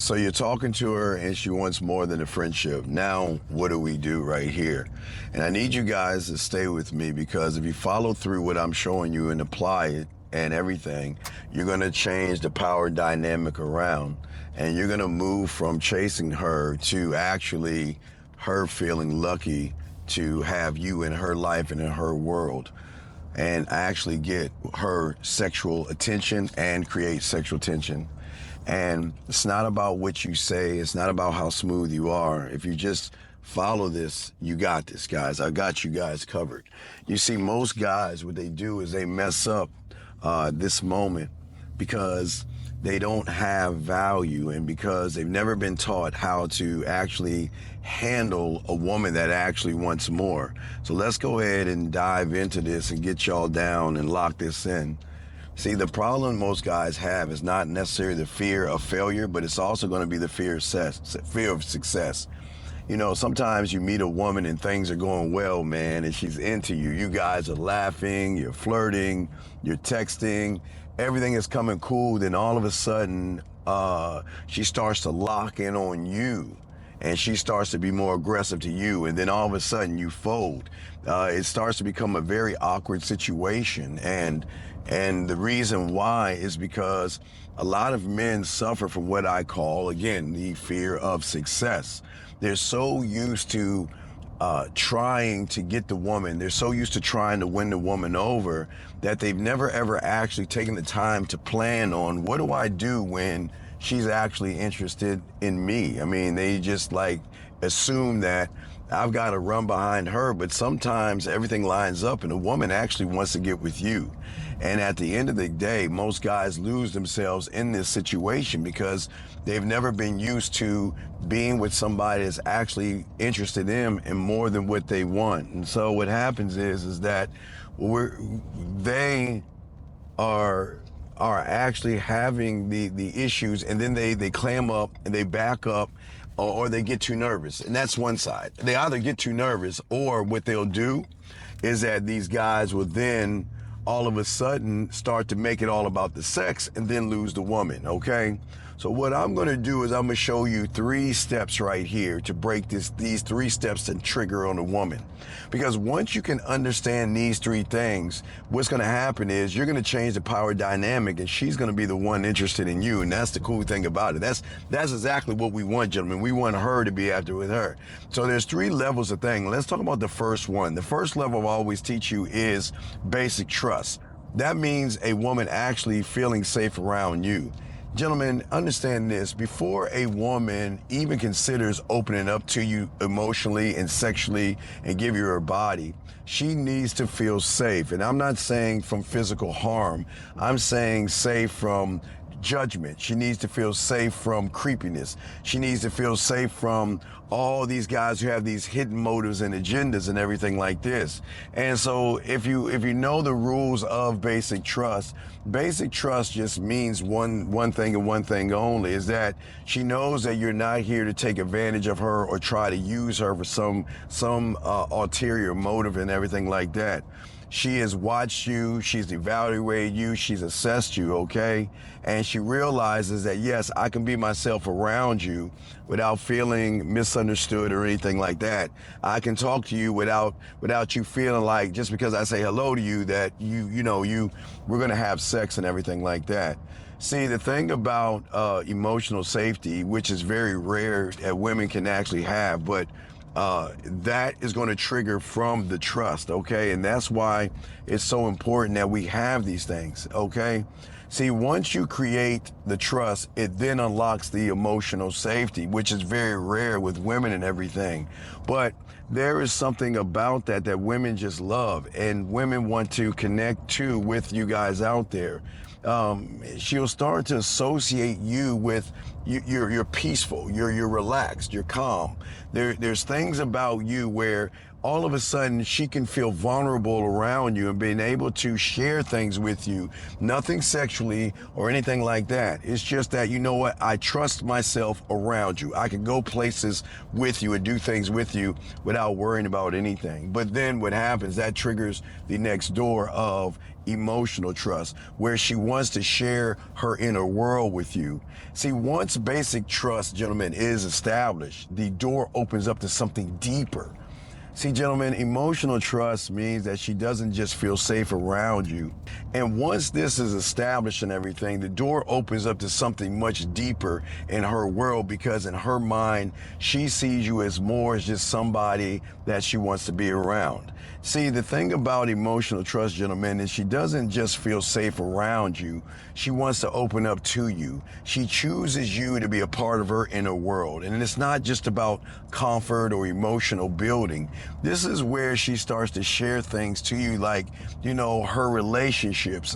So you're talking to her and she wants more than a friendship. Now, what do we do right here? And I need you guys to stay with me, because if you follow through what I'm showing you and apply it and everything, you're going to change the power dynamic around, and you're going to move from chasing her to actually her feeling lucky to have you in her life and in her world, and actually get her sexual attention and create sexual tension. And it's not about what you say. It's not about how smooth you are. If you just follow this, you got this, guys. I got you guys covered. You see, most guys, what they do is they mess up this moment because they don't have value, and because they've never been taught how to actually handle a woman that actually wants more. So let's go ahead and dive into this and get y'all down and lock this in. See, the problem most guys have is not necessarily the fear of failure, but it's also going to be the fear of success. You know, sometimes you meet a woman and things are going well, man, and she's into you. You guys are laughing, you're flirting, you're texting, everything is coming cool. Then all of a sudden, she starts to lock in on you, and she starts to be more aggressive to you, and then all of a sudden you fold. It starts to become a very awkward situation, and the reason why is because a lot of men suffer from what I call, again, the fear of success. They're so used to trying to get the woman, they're so used to trying to win the woman over, that they've never ever actually taken the time to plan on, what do I do when she's actually interested in me? I mean, they just like assume that I've got to run behind her, but sometimes everything lines up and a woman actually wants to get with you. And at the end of the day, most guys lose themselves in this situation because they've never been used to being with somebody that's actually interested in them and more than what they want. And so what happens is that they are actually having the issues, and then they clam up and they back up, or they get too nervous. And that's one side. They either get too nervous, or what they'll do is that these guys will then all of a sudden start to make it all about the sex and then lose the woman, okay? So what I'm gonna do is I'm gonna show you 3 steps right here to break these 3 steps and trigger on a woman. Because once you can understand these 3 things, what's gonna happen is you're gonna change the power dynamic, and she's gonna be the one interested in you. And that's the cool thing about it. That's exactly what we want, gentlemen. We want her to be after with her. So there's 3 levels of thing. Let's talk about the first one. The first level I always teach you is basic trust. That means a woman actually feeling safe around you. Gentlemen, understand this. Before a woman even considers opening up to you emotionally and sexually and give you her body, she needs to feel safe. And I'm not saying from physical harm. I'm saying safe from judgment. She needs to feel safe from creepiness. She needs to feel safe from all these guys who have these hidden motives and agendas and everything like this. And so if you know the rules of basic trust just means one thing and one thing only, is that she knows that you're not here to take advantage of her or try to use her for some ulterior motive and everything like that. She has watched you, she's evaluated you, she's assessed you, okay? And she realizes that, yes, I can be myself around you without feeling misunderstood or anything like that. I can talk to you without you feeling like, just because I say hello to you, that we're gonna have sex and everything like that. See, the thing about emotional safety, which is very rare that women can actually have, but that is going to trigger from the trust, okay? And that's why it's so important that we have these things, okay? See, once you create the trust, it then unlocks the emotional safety, which is very rare with women and everything. But there is something about that women just love, and women want to connect to with you guys out there. She'll start to associate you with you're peaceful, you're relaxed, you're calm. There's things about you where all of a sudden she can feel vulnerable around you and being able to share things with you. Nothing sexually or anything like that. It's just that, you know what, I trust myself around you. I can go places with you and do things with you without worrying about anything. But then what happens, that triggers the next door of emotional trust, where she wants to share her inner world with you. See, once basic trust, gentlemen, is established, the door opens up to something deeper. See, gentlemen, emotional trust means that she doesn't just feel safe around you. And once this is established and everything, the door opens up to something much deeper in her world, because in her mind, she sees you as more as just somebody that she wants to be around. See, the thing about emotional trust, gentlemen, is she doesn't just feel safe around you. She wants to open up to you. She chooses you to be a part of her inner world. And it's not just about comfort or emotional building. This is where she starts to share things to you, like, you know, her relationships,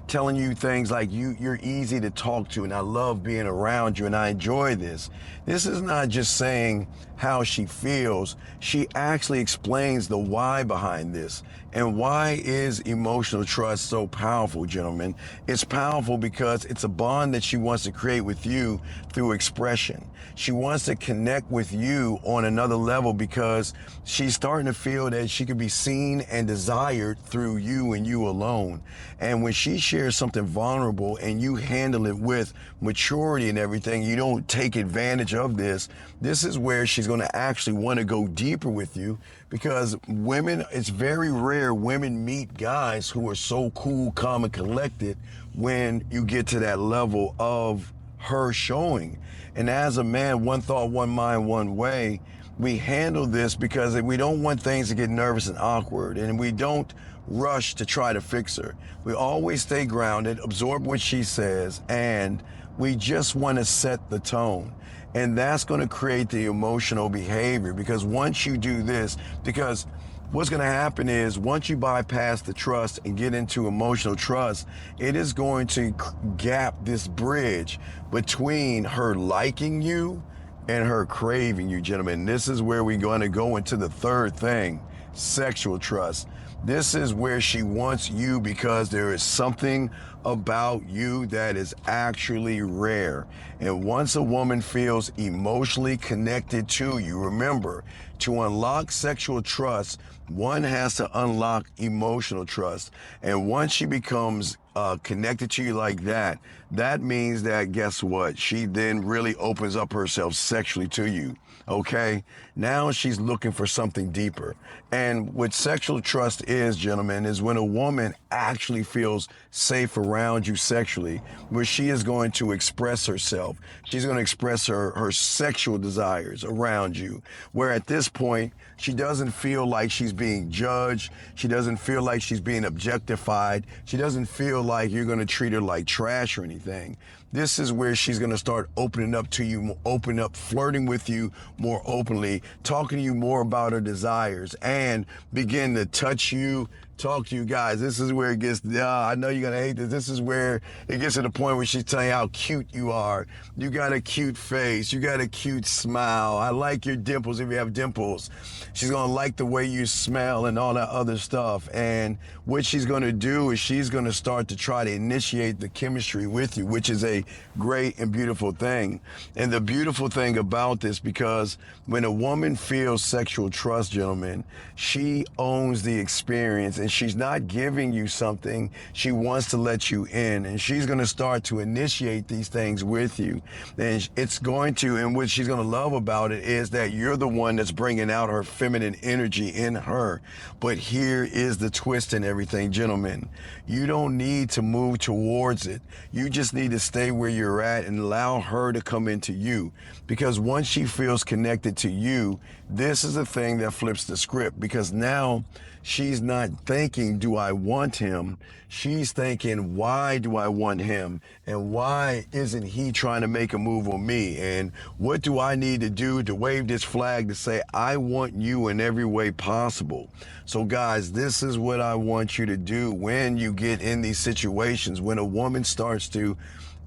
telling you things like you're easy to talk to and I love being around you and I enjoy this. This is not just saying how she feels. She actually explains the why behind this. And why is emotional trust so powerful, gentlemen? It's powerful because it's a bond that she wants to create with you through expression. She wants to connect with you on another level because she's starting to feel that she could be seen and desired through you and you alone. And when she shares something vulnerable and you handle it with maturity and everything, you don't take advantage of this. This is where she's going to actually want to go deeper with you, because women, it's very rare women meet guys who are so cool, calm, and collected when you get to that level of her showing. And as a man, one thought, one mind, one way, we handle this because we don't want things to get nervous and awkward, and we don't rush to try to fix her. We always stay grounded, absorb what she says, and we just want to set the tone. And that's going to create the emotional behavior, because once you do this, because what's going to happen is once you bypass the trust and get into emotional trust, it is going to gap this bridge between her liking you and her craving you, gentlemen. This is where we're going to go into the third thing, sexual trust. This is where she wants you because there is something about you that is actually rare. And once a woman feels emotionally connected to you, remember, to unlock sexual trust, one has to unlock emotional trust. And once she becomes connected to you like that, that means that, guess what? She then really opens up herself sexually to you. Okay? Now she's looking for something deeper. And what sexual trust is, gentlemen, is when a woman actually feels safe around you sexually, where she is going to express herself. She's going to express her sexual desires around you, where at this point, she doesn't feel like she's being judged. She doesn't feel like she's being objectified. She doesn't feel like you're going to treat her like trash or anything. This is where she's going to start opening up to you, open up, flirting with you more openly, talking to you more about her desires, and begin to touch you, talk to you guys. This is where it gets, I know you're going to hate this. This is where it gets to the point where she's telling you how cute you are. You got a cute face. You got a cute smile. I like your dimples if you have dimples. She's going to like the way you smell and all that other stuff. And what she's going to do is she's going to start to try to initiate the chemistry with you, which is a great and beautiful thing. And the beautiful thing about this, because when a woman feels sexual trust, gentlemen, she owns the experience, and she's not giving you something. She wants to let you in, and she's going to start to initiate these things with you. And it's going to, and what she's going to love about it is that you're the one that's bringing out her feminine energy in her. But here is the twist in everything, gentlemen. You don't need to move towards it. You just need to stay where you're at and allow her to come into you. Because once she feels connected to you, this is the thing that flips the script, because now she's not thinking, do I want him? She's thinking, why do I want him? And why isn't he trying to make a move on me? And what do I need to do to wave this flag to say, I want you in every way possible? So guys, this is what I want you to do when you get in these situations. When a woman starts to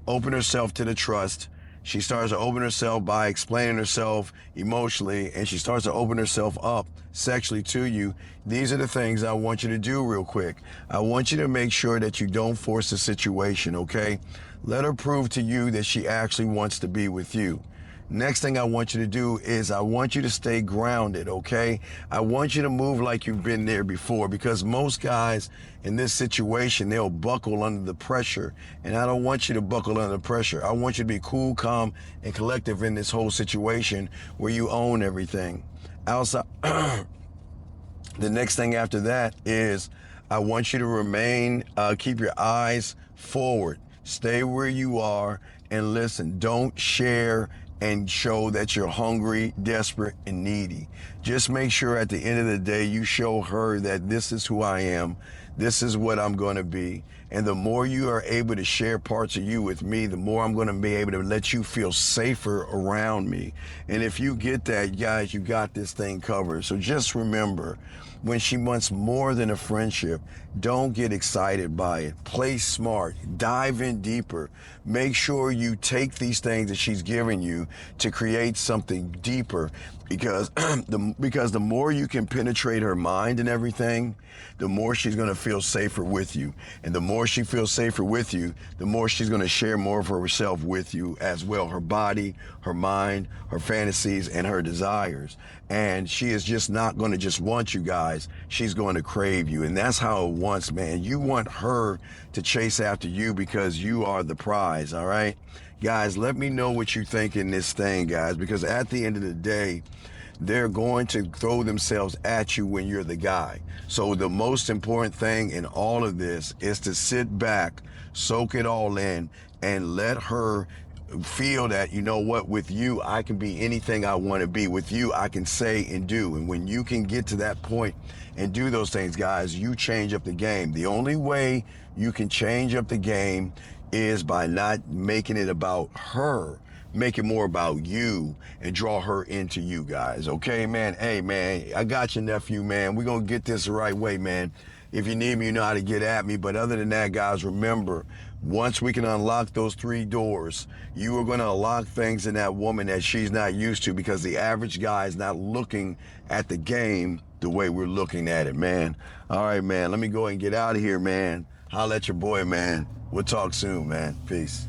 open herself to the trust, she starts to open herself by explaining herself emotionally, and she starts to open herself up sexually to you. These are the things I want you to do real quick. I want you to make sure that you don't force the situation, okay? Let her prove to you that she actually wants to be with you. Next thing I want you to do is I want you to stay grounded, okay? I want you to move like you've been there before, because most guys in this situation, they'll buckle under the pressure, and I don't want you to buckle under the pressure. I want you to be cool, calm, and collective in this whole situation where you own everything. Outside, the next thing after that is I want you to remain, keep your eyes forward. Stay where you are and listen. Don't share and show that you're hungry, desperate, and needy. Just make sure at the end of the day you show her that this is who I am, this is what I'm going to be. And the more you are able to share parts of you with me, the more I'm going to be able to let you feel safer around me. And if you get that, guys, you got this thing covered. So just remember, when she wants more than a friendship, don't get excited by it. Play smart, dive in deeper. Make sure you take these things that she's giving you to create something deeper, because the more you can penetrate her mind and everything, the more she's going to feel safer with you. And the more she feels safer with you, the more she's going to share more of herself with you as well. Her body, her mind, her fantasies, and her desires. And she is just not going to just want you guys. She's going to crave you. And that's how it wants, man. You want her to chase after you because you are the prize, all right? Guys, let me know what you think in this thing, guys, because at the end of the day, they're going to throw themselves at you when you're the guy. So the most important thing in all of this is to sit back, soak it all in, and let her feel that, you know what, with you, I can be anything I want to be. With you, I can say and do. And when you can get to that point and do those things, guys, you change up the game. The only way you can change up the game is by not making it about her. Make it more about you and draw her into you, guys. Okay, man? Hey, man, I got your nephew, man. We're going to get this the right way, man. If you need me, you know how to get at me. But other than that, guys, remember, once we can unlock those 3 doors, you are going to unlock things in that woman that she's not used to, because the average guy is not looking at the game the way we're looking at it, man. All right, man, let me go and get out of here, man. Holla at your boy, man. We'll talk soon, man. Peace.